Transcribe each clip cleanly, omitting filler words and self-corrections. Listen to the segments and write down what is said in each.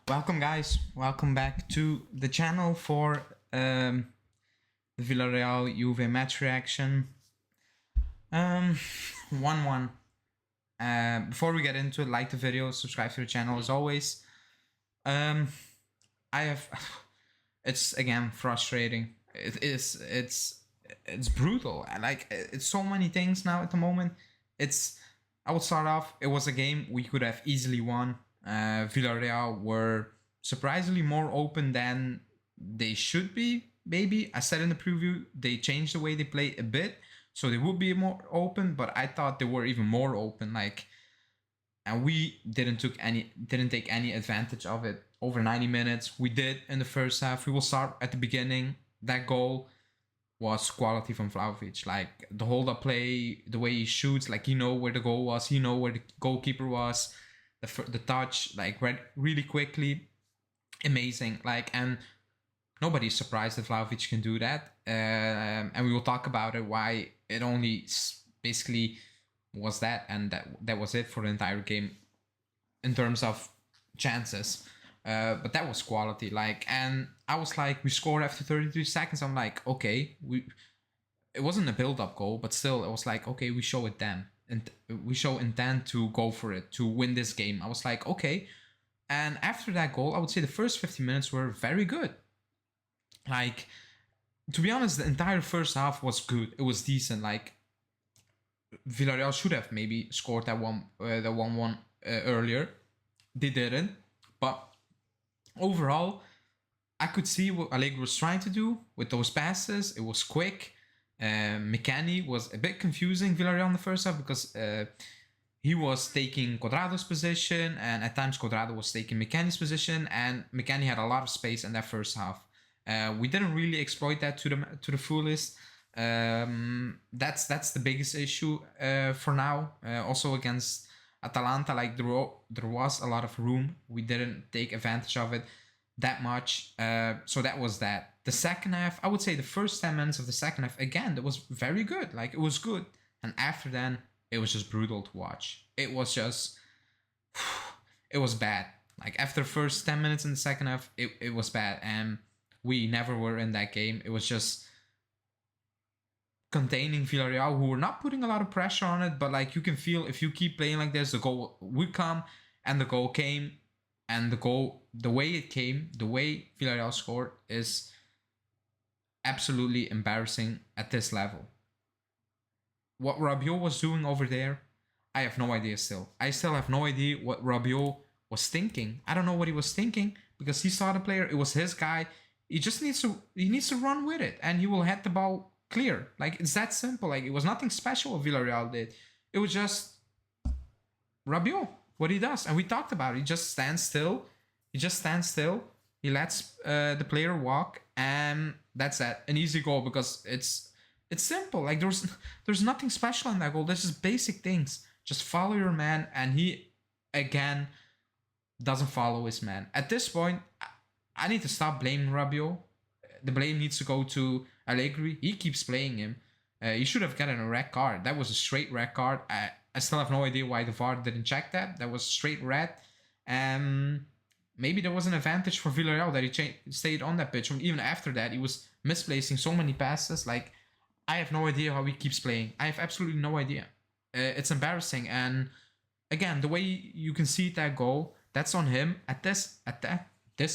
Welcome guys, welcome back to the channel for the Villareal Juve match reaction. 1-1. Before we get into it, like the video, subscribe to the channel as always. I have, it's again frustrating. It's brutal. Like it's so many things now at the moment. I will start off. It was a game we could have easily won. Villareal were surprisingly more open than they should be. Maybe I said in the preview they changed the way they play a bit, so they would be more open. But I thought they were even more open. And we didn't take any advantage of it. Over 90 minutes, we did in the first half. We will start at the beginning. That goal was quality from Vlahovic. Like the hold-up play, the way he shoots, like you know where the goal was, you know where the goalkeeper was. The touch, like really quickly, amazing. Like, and nobody's surprised that Vlahovic can do that. And we will talk about it, why it only basically was that, and that was it for the entire game in terms of chances. But that was quality. Like, and I was like, we scored after 33 seconds. I'm like, okay, it wasn't a build-up goal, but still, it was like, okay, we show it then. And we show intent to go for it, to win this game. I was like, okay. And after that goal, I would say the first 50 minutes were very good. Like, to be honest, the entire first half was good. It was decent. Like, Villareal should have maybe scored that 1-1 earlier. They didn't. But overall, I could see what Allegri was trying to do with those passes. It was quick. McKennie was a bit confusing Villareal in the first half because he was taking Cuadrado's position, and at times Cuadrado was taking McKennie's position, and McKennie had a lot of space in that first half. We didn't really exploit that to the fullest. That's the biggest issue for now. Also against Atalanta, like there was a lot of room. We didn't take advantage of it that much. So that was that. The second half, I would say the first 10 minutes of the second half, again, that was very good. Like, it was good. And after then, it was just brutal to watch. It was just, it was bad. Like, after the first 10 minutes in the second half, it was bad. And we never were in that game. It was just containing Villareal, who were not putting a lot of pressure on it. But, like, you can feel if you keep playing like this, the goal would come. And the goal came. And the way it came, the way Villareal scored is absolutely embarrassing at this level. What Rabiot was doing over there, I have no idea still. I still have no idea what Rabiot was thinking. I don't know what he was thinking because he saw the player. It was his guy. He needs to run with it, and he will head the ball clear. Like, it's that simple. Like, it was nothing special what Villareal did. It was just Rabiot, what he does. And we talked about it. He just stands still. He lets the player walk, and that's that. An easy goal because it's simple. Like, there's nothing special in that goal. There's just basic things. Just follow your man, and he again doesn't follow his man. At this point, I need to stop blaming Rabiot. The blame needs to go to Allegri. He keeps playing him. He should have gotten a red card. That was a straight red card. I still have no idea why the VAR didn't check that. That was straight red. Maybe there was an advantage for Villareal that he stayed on that pitch. Even after that, he was misplacing so many passes. Like, I have no idea how he keeps playing. I have absolutely no idea. It's embarrassing. And again, the way you can see that goal, that's on him at this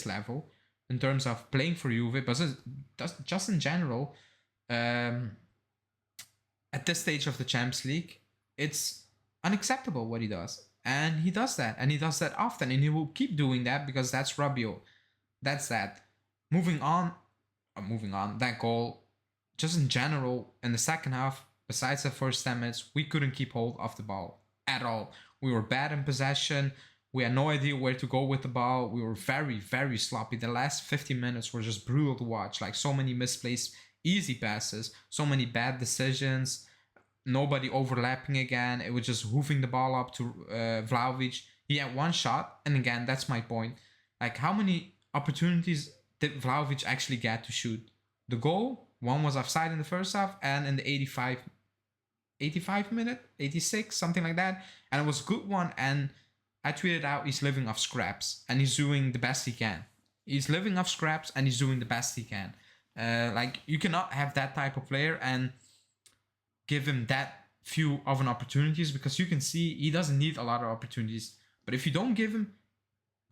level in terms of playing for Juve, but just in general, at this stage of the Champions League, it's unacceptable what he does. And he does that. And he does that often. And he will keep doing that because that's Rabiot. That's that. Moving on. That goal, just in general, in the second half, besides the first 10 minutes, we couldn't keep hold of the ball at all. We were bad in possession. We had no idea where to go with the ball. We were very, very sloppy. The last 50 minutes were just brutal to watch. Like, so many misplaced easy passes. So many bad decisions. Nobody overlapping again. It was just hoofing the ball up to Vlahovic. He had one shot, and again, that's my point. Like, how many opportunities did Vlahovic actually get to shoot? The goal, one was offside in the first half, and in the 85 minute, 86, something like that. And it was a good one, and I tweeted out he's living off scraps and he's doing the best he can. He's living off scraps and he's doing the best he can. Like, you cannot have that type of player and give him that few of an opportunities, because you can see he doesn't need a lot of opportunities. But if you don't give him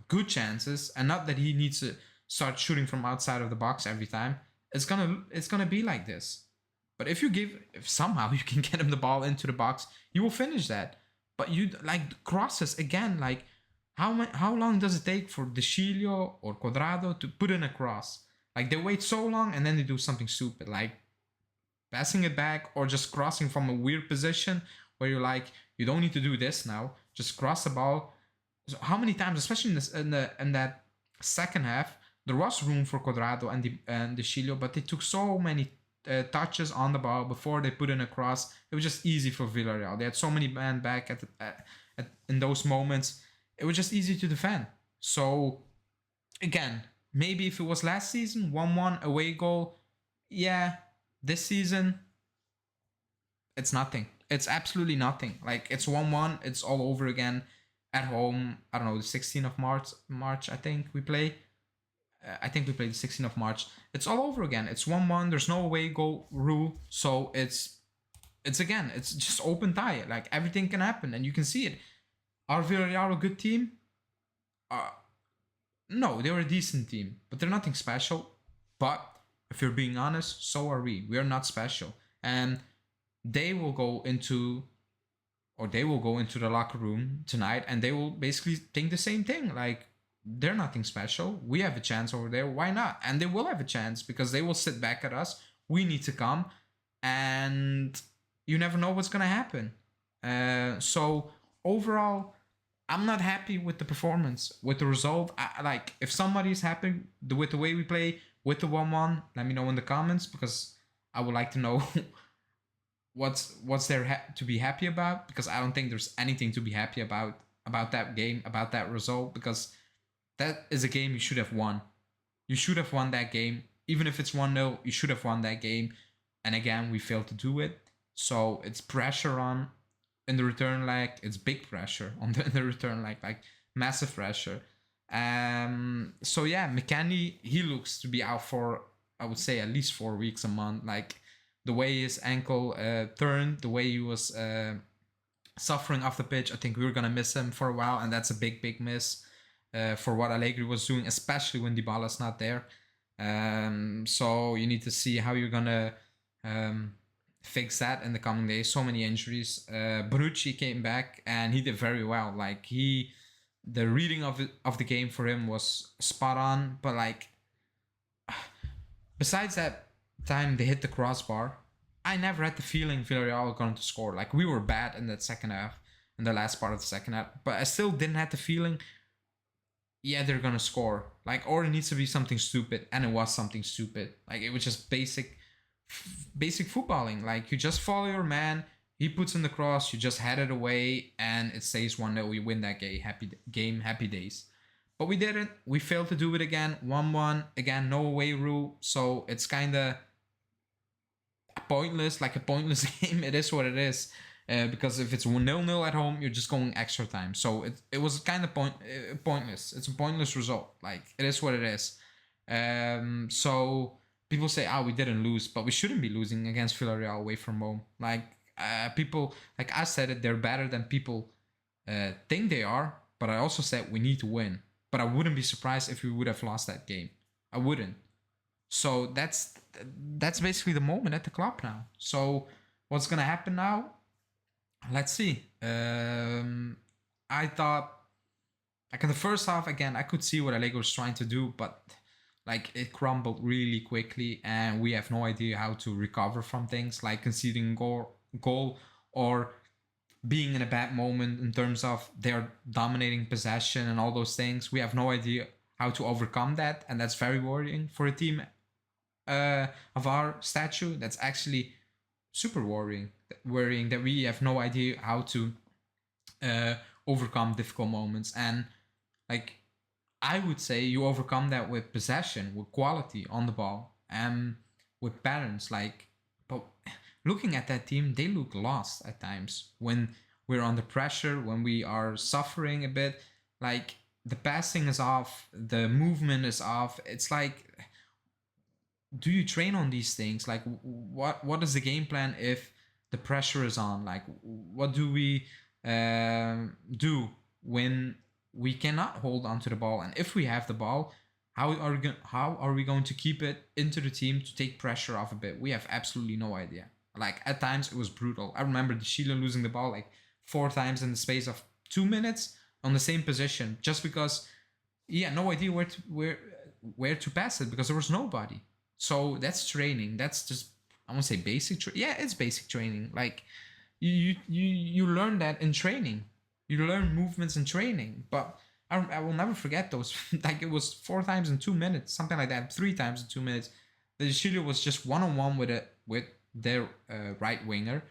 good chances, and not that he needs to start shooting from outside of the box every time, it's gonna be like this. But if somehow you can get him the ball into the box, you will finish that. But you like crosses again. Like, how long does it take for De Chilio or Cuadrado to put in a cross? Like, they wait so long and then they do something stupid, like passing it back or just crossing from a weird position where you're like, you don't need to do this now. Just cross the ball. So how many times, especially in that second half, there was room for Cuadrado and De Chilio, but they took so many touches on the ball before they put in a cross. It was just easy for Villareal. They had so many men back in those moments. It was just easy to defend. So again, maybe if it was last season, 1-1 away goal, yeah. This season, it's nothing. It's absolutely nothing. Like, it's 1-1. It's all over again at home. I don't know, the 16th of March, I think we play. I think we played the 16th of March. It's all over again. It's 1-1. There's no away goal rule. So it's just open tie. Like, everything can happen, and you can see it. Are Villareal a good team? No, they're a decent team, but they're nothing special. But if you're being honest, so are we. We are not special. And they will go into the locker room tonight and they will basically think the same thing. Like, they're nothing special. We have a chance over there. Why not? And they will have a chance because they will sit back at us. We need to come. And you never know what's going to happen. So overall, I'm not happy with the performance, with the result. Like, if somebody's happy with the way we play, with the 1-1, let me know in the comments, because I would like to know what's there to be happy about, because I don't think there's anything to be happy about that game, about that result, because that is a game you should have won. You should have won that game. Even if it's 1-0, you should have won that game. And again, we failed to do it. So it's pressure on in the return leg. It's big pressure on in the return leg, like massive pressure. So yeah, McKennie, he looks to be out for, I would say, at least 4 weeks, a month. Like, the way his ankle turned, the way he was suffering off the pitch, I think we were gonna miss him for a while, and that's a big miss for what Allegri was doing, especially when Dybala's not there. So you need to see how you're gonna fix that in the coming days. So many injuries. Bonucci came back and he did very well. Like, the reading of the game for him was spot on. But like, besides that time they hit the crossbar, I never had the feeling Villareal were going to score. Like, we were bad in that second half, in the last part of the second half, but I still didn't have the feeling, yeah, they're gonna score. Like, or it needs to be something stupid, and it was something stupid. Like, it was just basic footballing. Like, you just follow your man. He puts in the cross, you just head it away, and it stays 1-0. We win that game. Happy days. But we didn't. We failed to do it again. 1-1. Again, no away rule. So it's kind of pointless, like a pointless game. It is what it is. Because if it's 0-0 at home, you're just going extra time. So it was kind of pointless. It's a pointless result. Like, it is what it is. So people say, we didn't lose. But we shouldn't be losing against Villareal away from home. Like, people, like I said it, they're better than people think they are. But I also said we need to win. But I wouldn't be surprised if we would have lost that game. I wouldn't. So that's basically the moment at the club now. So what's going to happen now? Let's see. I thought, like, in the first half, again, I could see what Allegri was trying to do. But like, it crumbled really quickly. And we have no idea how to recover from things like conceding goal or being in a bad moment in terms of they're dominating possession and all those things. We have no idea how to overcome that, and that's very worrying for a team of our stature. That's actually super worrying that we have no idea how to overcome difficult moments. And like, I would say you overcome that with possession, with quality on the ball, and with patterns. Like, but looking at that team, they look lost at times when we're under pressure, when we are suffering a bit, like the passing is off, the movement is off. It's like, do you train on these things? Like, what is the game plan if the pressure is on? Like, what do we do when we cannot hold onto the ball? And if we have the ball, how are we going to keep it into the team to take pressure off a bit? We have absolutely no idea. Like, at times it was brutal. I remember the Sheila losing the ball like 4 times in the space of 2 minutes on the same position, just because no idea where to pass it, because there was nobody. So that's training. That's just, I won't say basic. It's basic training. Like, you learn that in training. You learn movements in training. But I will never forget those. Like, it was 4 times in 2 minutes, something like that. 3 times in 2 minutes. The Chile was just 1-on-1 with their right winger,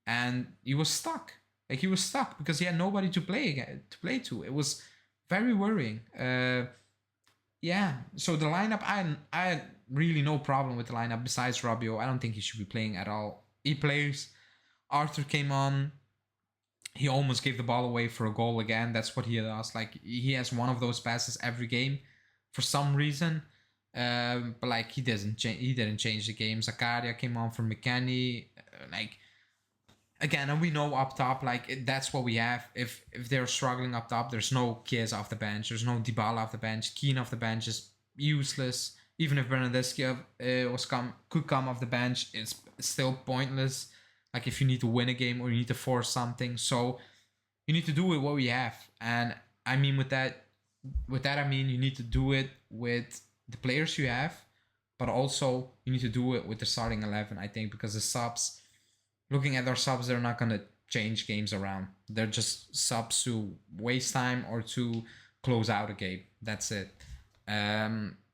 and he was stuck. Like, he was stuck because he had nobody to play to. It was very worrying. So the lineup, I had really no problem with the lineup besides Rabiot. I don't think he should be playing at all. He plays. Arthur came on. He almost gave the ball away for a goal again. That's what he does. Like, he has one of those passes every game for some reason. But like, he didn't change the game. Zakaria came on for McKennie. Again, and we know up top, like, that's what we have. If they're struggling up top, there's no Chiesa off the bench. There's no Dybala off the bench. Keane off the bench is useless. Even if Bernardeschi could come off the bench, it's still pointless. Like, if you need to win a game or you need to force something, so you need to do it what we have. And I mean, with that I mean you need to do it with the players you have, but also you need to do it with the starting 11. I think, because the subs, looking at our subs, they're not gonna change games around. They're just subs to waste time or to close out a game. That's it.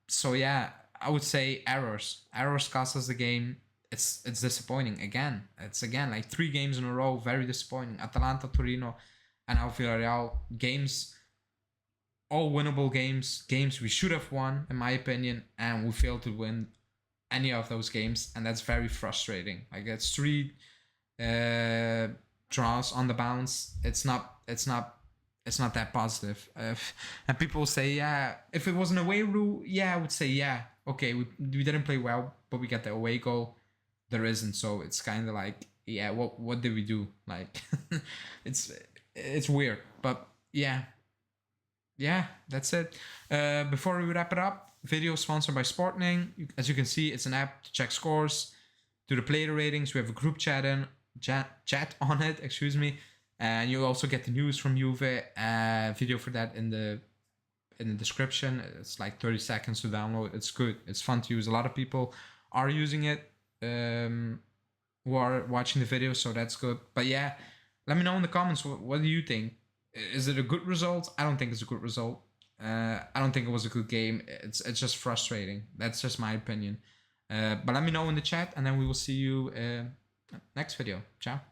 So yeah, I would say errors cost us the game. It's disappointing again. It's again like 3 games in a row, very disappointing. Atalanta, Torino, and now Villareal. Games, all winnable games we should have won, in my opinion, and we failed to win any of those games, and that's very frustrating. Like, that's 3 draws on the bounce. It's not that positive. And people say, if it was an away rule, I would say, okay, we didn't play well, but we got the away goal. There isn't, so it's kind of like, what did we do? Like, it's weird, but that's it. Before we wrap it up, video sponsored by Sportening. As you can see, it's an app to check scores, do the player ratings. We have a group chat on it, excuse me. And you also get the news from Juve. Video for that in the description. It's like 30 seconds to download. It's good. It's fun to use. A lot of people are using it who are watching the video, so that's good. But let me know in the comments, what do you think? Is it a good result? I don't think it's a good result. I don't think it was a good game. It's just frustrating. That's just my opinion. But let me know in the chat, and then we will see you next video. Ciao.